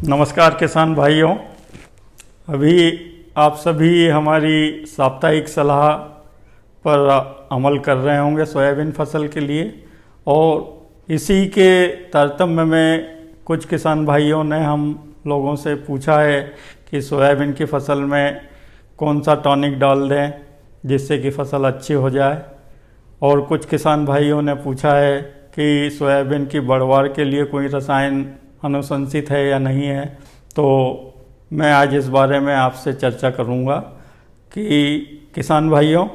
नमस्कार किसान भाइयों। अभी आप सभी हमारी साप्ताहिक सलाह पर अमल कर रहे होंगे सोयाबीन फसल के लिए, और इसी के तारतम्य में कुछ किसान भाइयों ने हम लोगों से पूछा है कि सोयाबीन की फसल में कौन सा टॉनिक डाल दें जिससे कि फसल अच्छी हो जाए। और कुछ किसान भाइयों ने पूछा है कि सोयाबीन की बढ़वार के लिए कोई रसायन अनुशंसित है या नहीं है। तो मैं आज इस बारे में आपसे चर्चा करूंगा कि किसान भाइयों,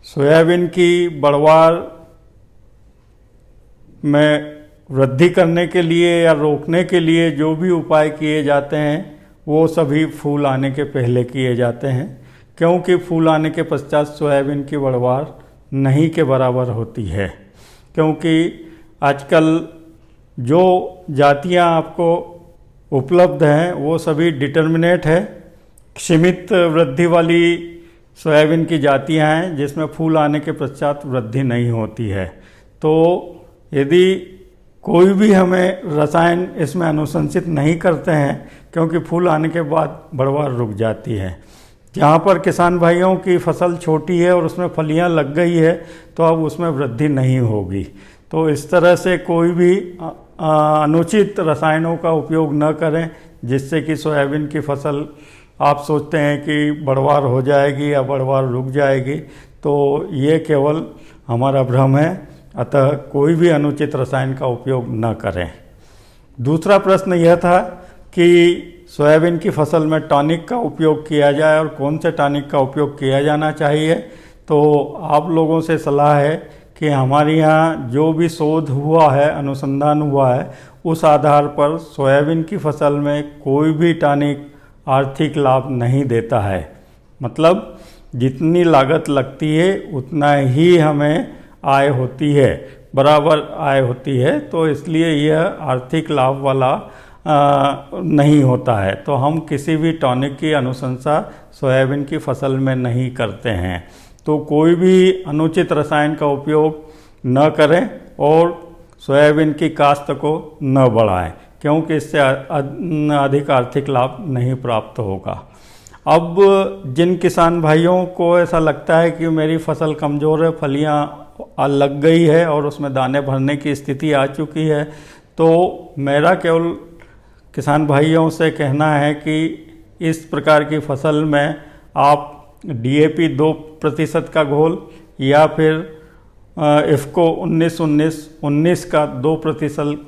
सोयाबीन की बढ़वार में वृद्धि करने के लिए या रोकने के लिए जो भी उपाय किए जाते हैं वो सभी फूल आने के पहले किए जाते हैं, क्योंकि फूल आने के पश्चात सोयाबीन की बढ़वार नहीं के बराबर होती है। क्योंकि आजकल जो जातियां आपको उपलब्ध हैं वो सभी डिटर्मिनेट है, सीमित वृद्धि वाली सोयाबीन की जातियां हैं जिसमें फूल आने के पश्चात वृद्धि नहीं होती है। तो यदि कोई भी हमें रसायन इसमें अनुशंसित नहीं करते हैं, क्योंकि फूल आने के बाद बढ़वार रुक जाती है। जहाँ पर किसान भाइयों की फसल छोटी है और उसमें फलियाँ लग गई है तो अब उसमें वृद्धि नहीं होगी। तो इस तरह से कोई भी अनुचित रसायनों का उपयोग न करें जिससे कि सोयाबीन की फसल आप सोचते हैं कि बढ़वार हो जाएगी या बढ़वार रुक जाएगी, तो ये केवल हमारा भ्रम है। अतः कोई भी अनुचित रसायन का उपयोग न करें। दूसरा प्रश्न यह था कि सोयाबीन की फसल में टॉनिक का उपयोग किया जाए और कौन से टॉनिक का उपयोग किया जाना चाहिए। तो आप लोगों से सलाह है कि हमारे यहाँ जो भी शोध हुआ है, अनुसंधान हुआ है, उस आधार पर सोयाबीन की फसल में कोई भी टॉनिक आर्थिक लाभ नहीं देता है। मतलब जितनी लागत लगती है उतना ही हमें आय होती है, बराबर आय होती है। तो इसलिए यह आर्थिक लाभ वाला नहीं होता है। तो हम किसी भी टॉनिक की अनुशंसा सोयाबीन की फसल में नहीं करते हैं। तो कोई भी अनुचित रसायन का उपयोग न करें और सोयाबीन की काश्त को न बढ़ाएं, क्योंकि इससे अधिक आर्थिक लाभ नहीं प्राप्त होगा। अब जिन किसान भाइयों को ऐसा लगता है कि मेरी फसल कमज़ोर है, फलियां लग गई है और उसमें दाने भरने की स्थिति आ चुकी है, तो मेरा केवल किसान भाइयों से कहना है कि इस प्रकार की फसल में आप DAP 2% का घोल या फिर इफ़को 19-19-19 का 2%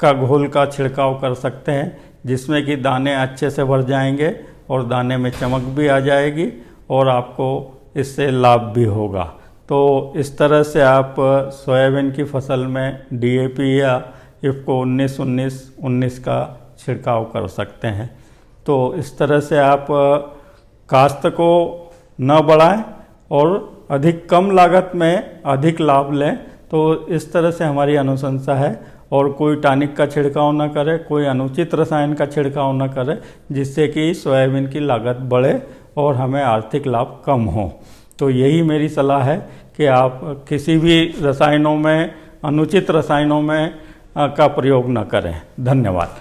का घोल का छिड़काव कर सकते हैं, जिसमें कि दाने अच्छे से भर जाएंगे और दाने में चमक भी आ जाएगी और आपको इससे लाभ भी होगा। तो इस तरह से आप सोयाबीन की फसल में DAP या इफ़को 19-19-19 का छिड़काव कर सकते हैं। तो इस तरह से आप काश्त को न बढ़ाएं और अधिक कम लागत में अधिक लाभ लें। तो इस तरह से हमारी अनुशंसा है। और कोई टॉनिक का छिड़काव न करें, कोई अनुचित रसायन का छिड़काव न करें जिससे कि सोयाबीन की लागत बढ़े और हमें आर्थिक लाभ कम हो। तो यही मेरी सलाह है कि आप किसी भी रसायनों में, अनुचित रसायनों में का प्रयोग न करें। धन्यवाद।